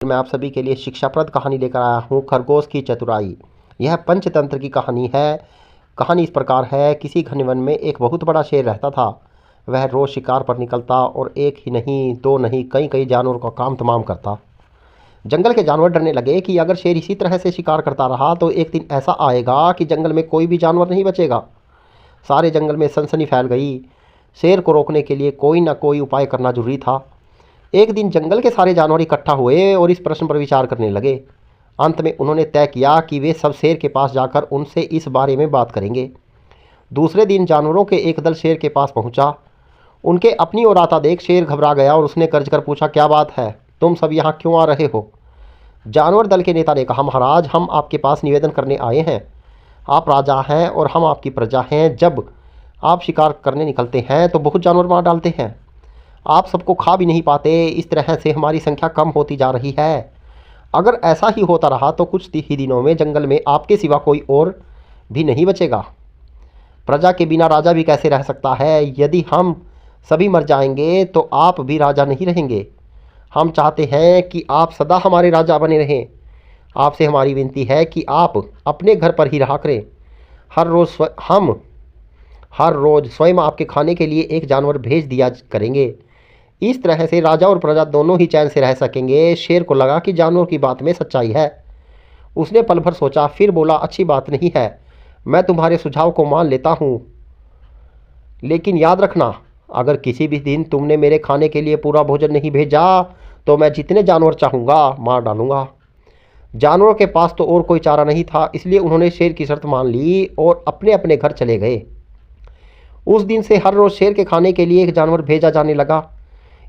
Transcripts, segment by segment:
मैं आप सभी के लिए शिक्षाप्रद कहानी लेकर आया हूँ, खरगोश की चतुराई। यह पंचतंत्र की कहानी है। कहानी इस प्रकार है। किसी घने वन में एक बहुत बड़ा शेर रहता था। वह रोज शिकार पर निकलता और एक ही नहीं, दो नहीं, कई कई जानवरों का काम तमाम करता। जंगल के जानवर डरने लगे कि अगर शेर इसी तरह से शिकार करता रहा तो एक दिन ऐसा आएगा कि जंगल में कोई भी जानवर नहीं बचेगा। सारे जंगल में सनसनी फैल गई। शेर को रोकने के लिए कोई ना कोई उपाय करना जरूरी था। एक दिन जंगल के सारे जानवर इकट्ठा हुए और इस प्रश्न पर विचार करने लगे। अंत में उन्होंने तय किया कि वे सब शेर के पास जाकर उनसे इस बारे में बात करेंगे। दूसरे दिन जानवरों के एक दल शेर के पास पहुंचा। उनके अपनी ओर आता देख शेर घबरा गया और उसने गर्ज कर पूछा, क्या बात है, तुम सब यहाँ क्यों आ रहे हो? जानवर दल के नेता ने कहा, महाराज, हम आपके पास निवेदन करने आए हैं। आप राजा हैं और हम आपकी प्रजा हैं। जब आप शिकार करने निकलते हैं तो बहुत जानवर मार डालते हैं। आप सबको खा भी नहीं पाते। इस तरह से हमारी संख्या कम होती जा रही है। अगर ऐसा ही होता रहा तो कुछ ही दिनों में जंगल में आपके सिवा कोई और भी नहीं बचेगा। प्रजा के बिना राजा भी कैसे रह सकता है? यदि हम सभी मर जाएंगे तो आप भी राजा नहीं रहेंगे। हम चाहते हैं कि आप सदा हमारे राजा बने रहें। आपसे हमारी विनती है कि आप अपने घर पर ही रहा करें। हम हर रोज़ स्वयं आपके खाने के लिए एक जानवर भेज दिया करेंगे। इस तरह से राजा और प्रजा दोनों ही चैन से रह सकेंगे। शेर को लगा कि जानवर की बात में सच्चाई है। उसने पल भर सोचा, फिर बोला, अच्छी बात नहीं है, मैं तुम्हारे सुझाव को मान लेता हूँ, लेकिन याद रखना, अगर किसी भी दिन तुमने मेरे खाने के लिए पूरा भोजन नहीं भेजा तो मैं जितने जानवर चाहूँगा मार डालूँगा। जानवरों के पास तो और कोई चारा नहीं था, इसलिए उन्होंने शेर की शर्त मान ली और अपने अपने घर चले गए। उस दिन से हर रोज़ शेर के खाने के लिए एक जानवर भेजा जाने लगा।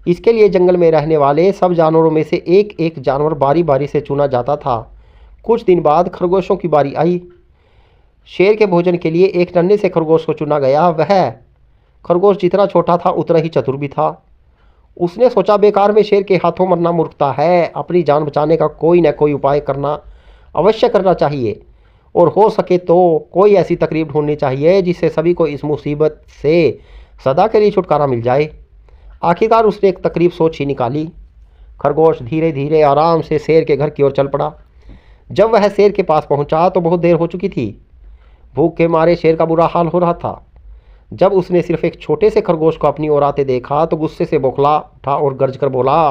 इसके लिए जंगल में रहने वाले सब जानवरों में से एक एक जानवर बारी बारी से चुना जाता था। कुछ दिन बाद खरगोशों की बारी आई। शेर के भोजन के लिए एक नन्हे से खरगोश को चुना गया। वह खरगोश जितना छोटा था उतना ही चतुर भी था। उसने सोचा, बेकार में शेर के हाथों मरना मूर्खता है। अपनी जान बचाने का कोई न कोई उपाय अवश्य करना चाहिए और हो सके तो कोई ऐसी तकरीब ढूंढनी चाहिए जिससे सभी को इस मुसीबत से सदा के लिए छुटकारा मिल जाए। आखिरकार उसने एक तकरीब सोच ही निकाली। खरगोश धीरे धीरे आराम से शेर के घर की ओर चल पड़ा। जब वह शेर के पास पहुंचा तो बहुत देर हो चुकी थी। भूख के मारे शेर का बुरा हाल हो रहा था। जब उसने सिर्फ एक छोटे से खरगोश को अपनी ओर आते देखा तो गुस्से से बौखला उठा और गर्ज कर बोला,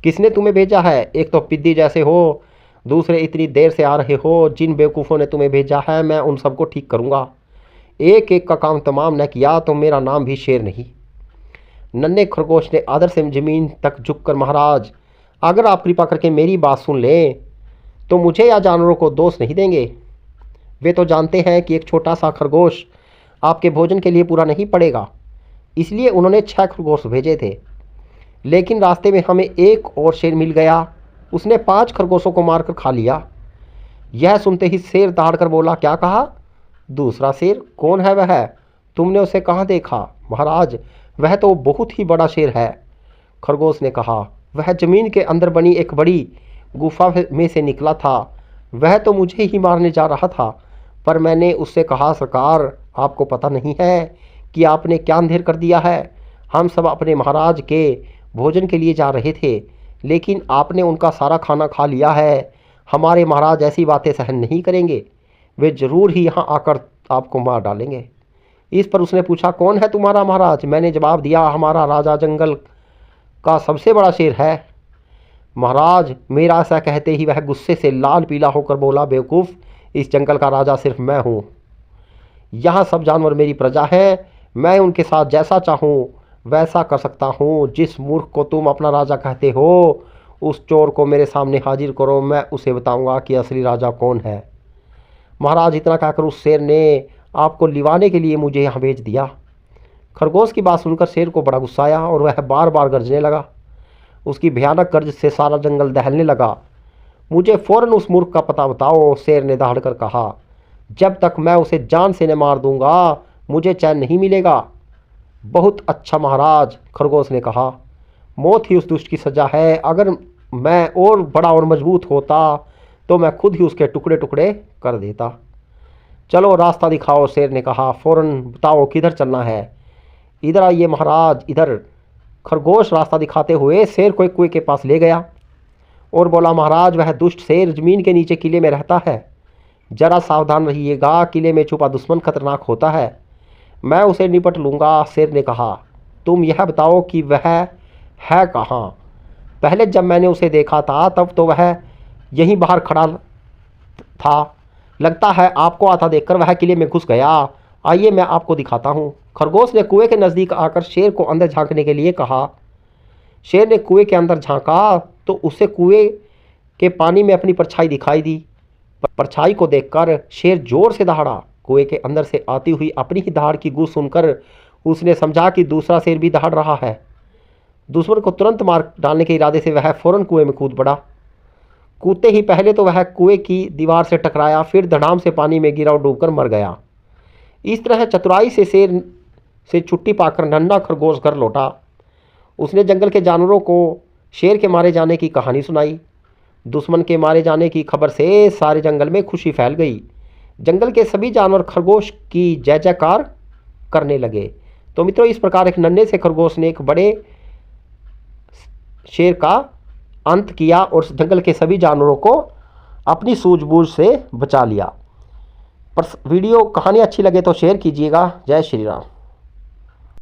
किसने तुम्हें भेजा है? एक तो पिद्दी जैसे हो, दूसरे इतनी देर से आ रहे हो। जिन बेवकूफ़ों ने तुम्हें भेजा है मैं उन सबको ठीक करूँगा। एक एक का काम तमाम न किया तो मेरा नाम भी शेर नहीं। नन्हे खरगोश ने आदर से ज़मीन तक झुककर, महाराज, अगर आप कृपा करके मेरी बात सुन लें तो मुझे या जानवरों को दोष नहीं देंगे। वे तो जानते हैं कि एक छोटा सा खरगोश आपके भोजन के लिए पूरा नहीं पड़ेगा, इसलिए उन्होंने 6 खरगोश भेजे थे। लेकिन रास्ते में हमें एक और शेर मिल गया। उसने 5 खरगोशों को मारकर खा लिया। यह सुनते ही शेर दहाड़ कर बोला, क्या कहा? दूसरा शेर? कौन है वह? तुमने उसे कहाँ देखा? महाराज, वह तो बहुत ही बड़ा शेर है। खरगोश ने कहा, वह जमीन के अंदर बनी एक बड़ी गुफा में से निकला था। वह तो मुझे ही मारने जा रहा था, पर मैंने उससे कहा, सरकार, आपको पता नहीं है कि आपने क्या अंधेर कर दिया है। हम सब अपने महाराज के भोजन के लिए जा रहे थे, लेकिन आपने उनका सारा खाना खा लिया है। हमारे महाराज ऐसी बातें सहन नहीं करेंगे। वे ज़रूर ही यहाँ आकर आपको मार डालेंगे। इस पर उसने पूछा, कौन है तुम्हारा महाराज? मैंने जवाब दिया, हमारा राजा जंगल का सबसे बड़ा शेर है। महाराज, मेरा ऐसा कहते ही वह गुस्से से लाल पीला होकर बोला, बेवकूफ़, इस जंगल का राजा सिर्फ मैं हूँ। यहाँ सब जानवर मेरी प्रजा है। मैं उनके साथ जैसा चाहूँ वैसा कर सकता हूँ। जिस मूर्ख को तुम अपना राजा कहते हो उस चोर को मेरे सामने हाजिर करो, मैं उसे बताऊँगा कि असली राजा कौन है। महाराज, इतना कहकर उस शेर ने आपको लिवाने के लिए मुझे यहाँ भेज दिया। खरगोश की बात सुनकर शेर को बड़ा गुस्सा आया और वह बार बार गरजने लगा। उसकी भयानक गर्ज से सारा जंगल दहलने लगा। मुझे फ़ौरन उस मूर्ख का पता बताओ, शेर ने दहाड़ कर कहा। जब तक मैं उसे जान से न मार दूंगा मुझे चैन नहीं मिलेगा। बहुत अच्छा महाराज, खरगोश ने कहा, मौत ही उस दुष्ट की सज़ा है। अगर मैं और बड़ा और मजबूत होता तो मैं खुद ही उसके टुकड़े टुकड़े कर देता। चलो रास्ता दिखाओ, शेर ने कहा। फ़ौरन बताओ किधर चलना है। इधर आइए महाराज, इधर। खरगोश रास्ता दिखाते हुए शेर को एक कुएं के पास ले गया। और बोला, महाराज वह दुष्ट शेर जमीन के नीचे किले में रहता है, जरा सावधान रहिएगा, किले में छुपा दुश्मन खतरनाक होता है, मैं उसे निपट लूँगा। शेर ने कहा, तुम यह बताओ कि वह है कहाँ? पहले जब मैंने उसे देखा था तब तो वह यहीं बाहर खड़ा था, लगता है आपको आता देखकर वह किले में घुस गया। आइए मैं आपको दिखाता हूँ। खरगोश ने कुएं के नज़दीक आकर शेर को अंदर झांकने के लिए कहा। शेर ने कुएं के अंदर झांका तो उसे कुएं के पानी में अपनी परछाई दिखाई दी। परछाई को देखकर शेर जोर से दहाड़ा। कुएं के अंदर से आती हुई अपनी ही दहाड़ की गूंज सुनकर उसने समझा कि दूसरा शेर भी दहाड़ रहा है। दुश्मन को तुरंत मार डालने के इरादे से वह फौरन कुएं में कूद पड़ा। कूदते ही पहले तो वह कुएं की दीवार से टकराया, फिर धड़ाम से पानी में गिरा और डूबकर मर गया। इस तरह चतुराई से शेर से छुट्टी पाकर नन्हा खरगोश घर लौटा। उसने जंगल के जानवरों को शेर के मारे जाने की कहानी सुनाई। दुश्मन के मारे जाने की खबर से सारे जंगल में खुशी फैल गई। जंगल के सभी जानवर खरगोश की जय जयकार करने लगे। तो मित्रों, इस प्रकार एक नन्हे से खरगोश ने एक बड़े शेर का अंत किया और जंगल के सभी जानवरों को अपनी सूझबूझ से बचा लिया। पर वीडियो कहानी अच्छी लगे तो शेयर कीजिएगा। जय श्री राम।